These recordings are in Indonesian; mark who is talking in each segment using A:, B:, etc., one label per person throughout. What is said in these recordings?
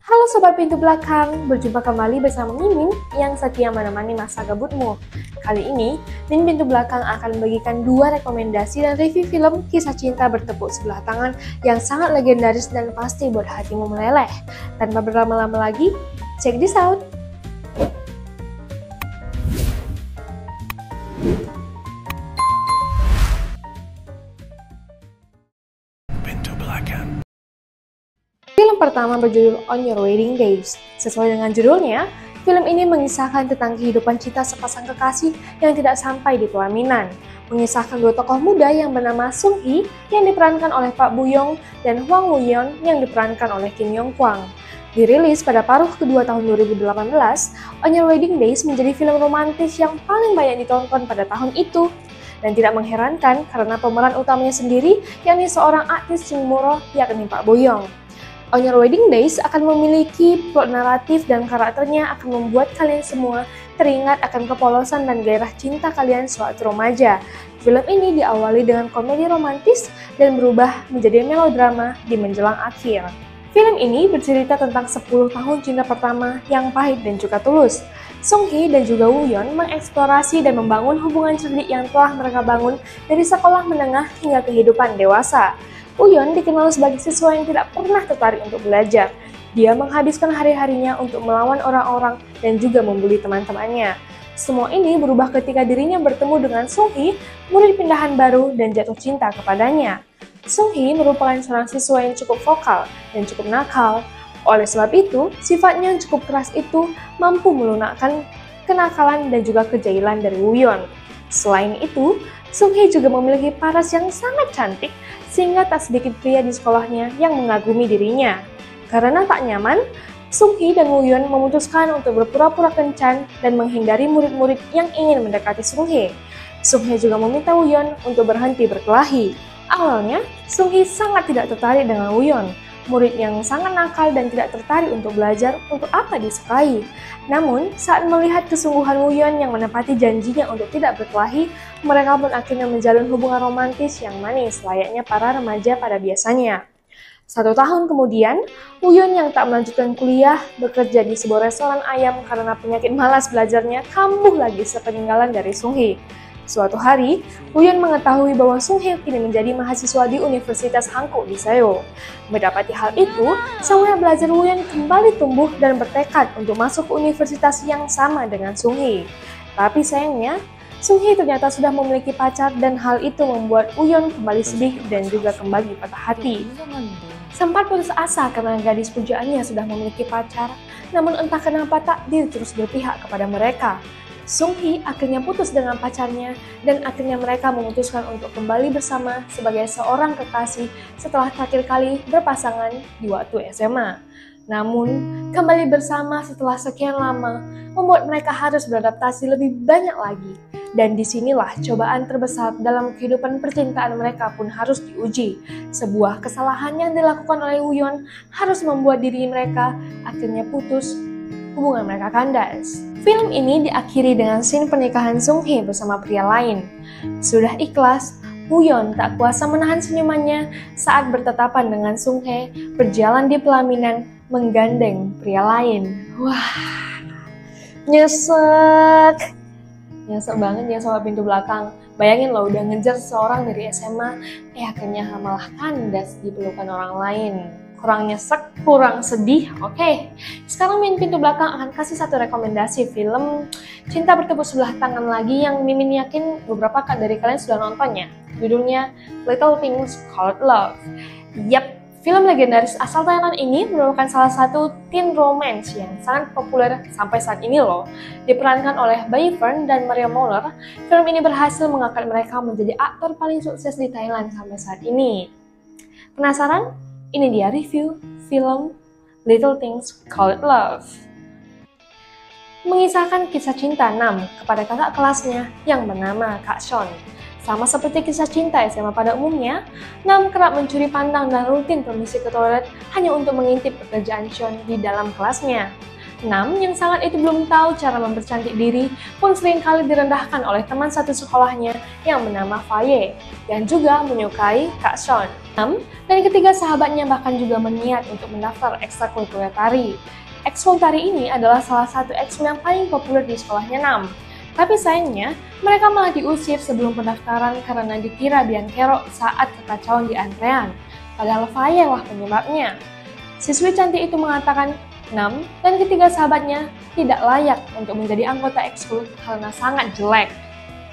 A: Halo Sobat Pintu Belakang, berjumpa kembali bersama Mimin yang setia menemani masa gabutmu. Kali ini, Min Pintu Belakang akan membagikan 2 rekomendasi dan review film kisah cinta bertepuk sebelah tangan yang sangat legendaris dan pasti buat hatimu meleleh. Tanpa berlama-lama lagi, check this out! Film pertama berjudul On Your Wedding Days. Sesuai dengan judulnya, film ini mengisahkan tentang kehidupan cinta sepasang kekasih yang tidak sampai di pelaminan. Mengisahkan 2 tokoh muda yang bernama Sung Hee yang diperankan oleh Park Bo Young dan Hwang Woo Yeon yang diperankan oleh Kim Yong Kwang. Dirilis pada paruh kedua tahun 2018, On Your Wedding Days menjadi film romantis yang paling banyak ditonton pada tahun itu. Dan tidak mengherankan karena pemeran utamanya sendiri yakni seorang artis Sung Moro yakni Park Bo Young. On Your Wedding Days akan memiliki plot naratif dan karakternya akan membuat kalian semua teringat akan kepolosan dan gairah cinta kalian sewaktu remaja. Film ini diawali dengan komedi romantis dan berubah menjadi melodrama di menjelang akhir. Film ini bercerita tentang 10 tahun cinta pertama yang pahit dan juga tulus. Sung Hee dan juga Woo Yeon mengeksplorasi dan membangun hubungan cerdik yang telah mereka bangun dari sekolah menengah hingga kehidupan dewasa. Woo Yeon dikenal sebagai siswa yang tidak pernah tertarik untuk belajar. Dia menghabiskan hari-harinya untuk melawan orang-orang dan juga membuli teman-temannya. Semua ini berubah ketika dirinya bertemu dengan Sung Hee, murid pindahan baru dan jatuh cinta kepadanya. Sung Hee merupakan seorang siswa yang cukup vokal dan cukup nakal. Oleh sebab itu, sifatnya yang cukup keras itu mampu melunakkan kenakalan dan juga kejailan dari Woo Yeon. Selain itu, Sung Hee juga memiliki paras yang sangat cantik sehingga tak sedikit pria di sekolahnya yang mengagumi dirinya. Karena tak nyaman, Sung Hee dan Woo Yeon memutuskan untuk berpura-pura kencan dan menghindari murid-murid yang ingin mendekati Sung Hee. Sung Hee juga meminta Woo Yeon untuk berhenti berkelahi. Awalnya, Sung Hee sangat tidak tertarik dengan Woo Yeon, murid yang sangat nakal dan tidak tertarik untuk belajar untuk apa disukai. Namun, saat melihat kesungguhan Woo Yeon yang menepati janjinya untuk tidak berkelahi, mereka pun akhirnya menjalin hubungan romantis yang manis layaknya para remaja pada biasanya. 1 tahun kemudian, Woo Yeon yang tak melanjutkan kuliah bekerja di sebuah restoran ayam karena penyakit malas belajarnya kambuh lagi sepeninggalan dari Sung Hee. Suatu hari, Woo Yeon mengetahui bahwa Sung Hee kini menjadi mahasiswa di Universitas Hanguk di Seoul. Mendapati hal itu, semangat belajar Woo Yeon kembali tumbuh dan bertekad untuk masuk ke universitas yang sama dengan Sung Hee. Tapi sayangnya, Sung Hee ternyata sudah memiliki pacar dan hal itu membuat Woo Yeon kembali sedih dan juga kembali patah hati. Sempat putus asa karena gadis pujaannya sudah memiliki pacar, namun entah kenapa takdir terus berpihak kepada mereka. Sung Hee akhirnya putus dengan pacarnya dan akhirnya mereka memutuskan untuk kembali bersama sebagai seorang kekasih setelah terakhir kali berpasangan di waktu SMA. Namun, kembali bersama setelah sekian lama membuat mereka harus beradaptasi lebih banyak lagi. Dan disinilah cobaan terbesar dalam kehidupan percintaan mereka pun harus diuji. Sebuah kesalahan yang dilakukan oleh Woo Yeon harus membuat diri mereka akhirnya putus, hubungan mereka kandas. Film ini diakhiri dengan scene pernikahan Sung Hee bersama pria lain. Sudah ikhlas, Woo Yeon tak kuasa menahan senyumannya saat bertetapan dengan Sung Hee berjalan di pelaminan menggandeng pria lain. Wah, nyesek banget ya Sobat Pintu Belakang. Bayangin loh udah ngejar seseorang dari SMA, akhirnya malah kandas di pelukan orang lain. Kurang nyesek, kurang sedih. Oke, sekarang Min Pintu Belakang akan kasih 1 rekomendasi film cinta bertepuk sebelah tangan lagi yang Mimin yakin beberapa dari kalian sudah nontonnya. Judulnya Little Things Called Love. Yap, film legendaris asal Thailand ini merupakan salah satu teen romance yang sangat populer sampai saat ini loh. Diperankan oleh Bae Fern dan Maria Moller, film ini berhasil mengangkat mereka menjadi aktor paling sukses di Thailand sampai saat ini. Penasaran? Ini dia review film Little Things Called Love. Mengisahkan kisah cinta Nam kepada kakak kelasnya yang bernama Kak Sean. Sama seperti kisah cinta SMA pada umumnya, Nam kerap mencuri pandang dan rutin permisi ke toilet hanya untuk mengintip pekerjaan Sean di dalam kelasnya. Nam yang sangat itu belum tahu cara mempercantik diri pun seringkali direndahkan oleh teman satu sekolahnya yang bernama Faye, yang juga menyukai Kak Sean. Dan ketiga sahabatnya bahkan juga berniat untuk mendaftar ekstrakurikuler tari. Ekskul tari ini adalah salah satu ekskul yang paling populer di sekolahnya Nam. Tapi sayangnya, mereka malah diusir sebelum pendaftaran karena dikira biang kerok saat kekacauan di antrean. Padahal Faya lah penyebabnya. Siswi cantik itu mengatakan Nam dan ketiga sahabatnya tidak layak untuk menjadi anggota ekskul karena sangat jelek.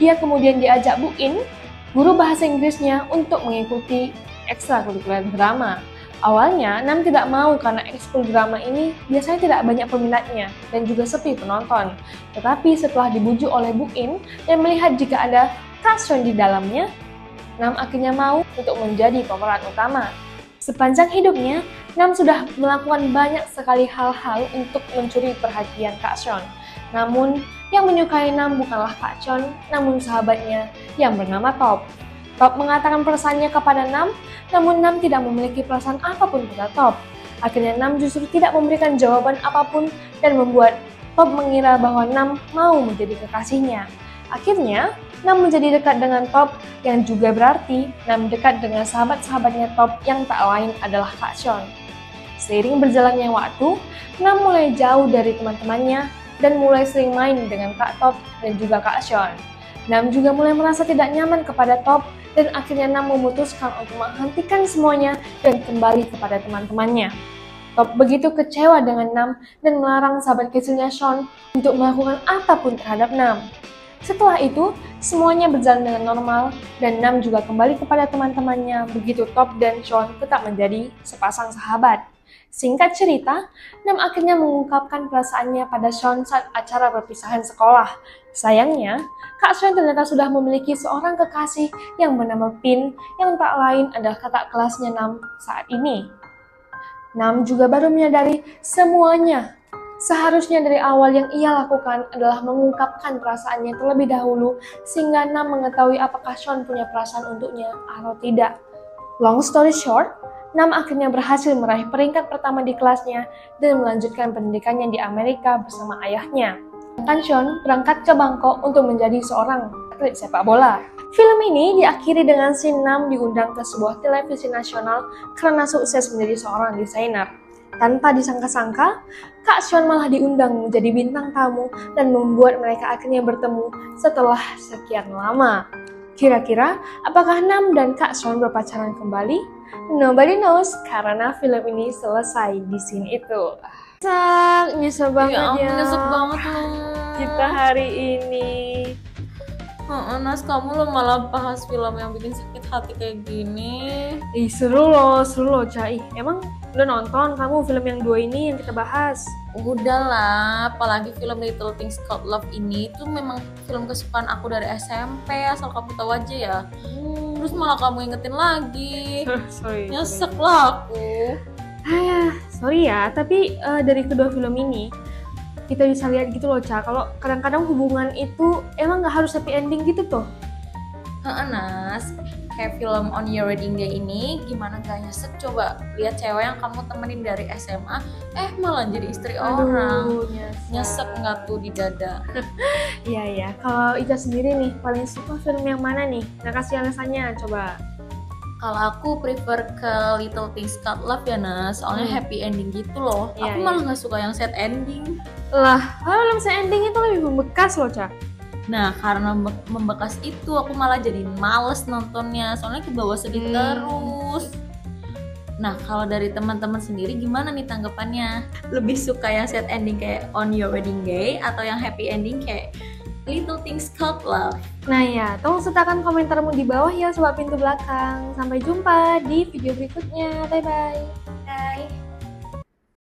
A: Ia kemudian diajak Bu In, guru bahasa Inggrisnya, untuk mengikuti ekstrakurikuler drama. Awalnya, Nam tidak mau karena ekskul drama ini biasanya tidak banyak peminatnya dan juga sepi penonton. Tetapi setelah dibujuk oleh Bu In dan melihat jika ada Kak Sean di dalamnya, Nam akhirnya mau untuk menjadi pemeran utama. Sepanjang hidupnya, Nam sudah melakukan banyak sekali hal-hal untuk mencuri perhatian Kak Sean. Namun, yang menyukai Nam bukanlah Kak Sean, namun sahabatnya yang bernama Top. Top mengatakan perasaannya kepada Nam, namun Nam tidak memiliki perasaan apapun pada Top. Akhirnya Nam justru tidak memberikan jawaban apapun dan membuat Top mengira bahwa Nam mau menjadi kekasihnya. Akhirnya, Nam menjadi dekat dengan Top, yang juga berarti Nam dekat dengan sahabat-sahabatnya Top yang tak lain adalah Kak Sean. Seiring berjalannya waktu, Nam mulai jauh dari teman-temannya dan mulai sering main dengan Kak Top dan juga Kak Sean. Nam juga mulai merasa tidak nyaman kepada Top dan akhirnya Nam memutuskan untuk menghentikan semuanya dan kembali kepada teman-temannya. Top begitu kecewa dengan Nam dan melarang sahabat kecilnya Sean untuk melakukan apapun terhadap Nam. Setelah itu, semuanya berjalan dengan normal dan Nam juga kembali kepada teman-temannya begitu Top dan Sean tetap menjadi sepasang sahabat. Singkat cerita, Nam akhirnya mengungkapkan perasaannya pada Sean saat acara perpisahan sekolah. Sayangnya, Kak Sean ternyata sudah memiliki seorang kekasih yang bernama Pin yang tak lain adalah kakak kelasnya Nam saat ini. Nam juga baru menyadari semuanya. Seharusnya dari awal yang ia lakukan adalah mengungkapkan perasaannya terlebih dahulu sehingga Nam mengetahui apakah Sean punya perasaan untuknya atau tidak. Long story short, Nam akhirnya berhasil meraih peringkat pertama di kelasnya dan melanjutkan pendidikannya di Amerika bersama ayahnya. Sedangkan Sean berangkat ke Bangkok untuk menjadi seorang atlet sepak bola. Film ini diakhiri dengan scene Nam diundang ke sebuah televisi nasional karena sukses menjadi seorang desainer. Tanpa disangka-sangka, Kak Sean malah diundang menjadi bintang tamu dan membuat mereka akhirnya bertemu setelah sekian lama. Kira-kira, apakah Nam dan Kak Sean berpacaran kembali? Nobody knows, karena film ini selesai di scene itu. Nyesel banget ya.
B: Nyesek banget loh.
A: Kita hari ini.
B: Nas, kamu lo malah bahas film yang bikin sakit hati kayak gini.
A: Seru loh, Cai. Emang udah nonton kamu film yang 2 ini yang kita bahas?
B: Udah lah, apalagi film Little Things Called Love ini tuh memang film kesukaan aku dari SMP, asal kamu tahu aja ya. Terus malah kamu ingetin lagi.
A: Sorry.
B: Nyesek lah aku.
A: Sorry ya, tapi dari kedua film ini kita bisa lihat gitu loh, Ca, kalau kadang-kadang hubungan itu emang gak harus happy ending gitu tuh.
B: Nas, kayak film On Your Wedding Day ini, gimana gak nyesek coba lihat cewek yang kamu temenin dari SMA, malah jadi istri orang. Nyesek nggak tuh di dada?
A: Iya. Kalau Ica sendiri nih, paling suka film yang mana nih? Nah, kasih alasannya, coba.
B: Kalau aku prefer ke Little Things Called Love ya, Nas, soalnya happy ending gitu loh.
A: Iya,
B: aku malah nggak suka yang sad ending.
A: Lah, film sad ending itu lebih membekas loh, Ca.
B: Nah, karena membekas itu aku malah jadi males nontonnya, soalnya kebawa sedih terus. Nah, kalau dari teman-teman sendiri gimana nih tanggapannya? Lebih suka yang sad ending kayak On Your Wedding Day atau yang happy ending kayak Little Things Called Love?
A: Nah ya, tolong sertakan komentarmu di bawah ya Sobat Pintu Belakang. Sampai jumpa di video berikutnya. Bye-bye.
B: Bye.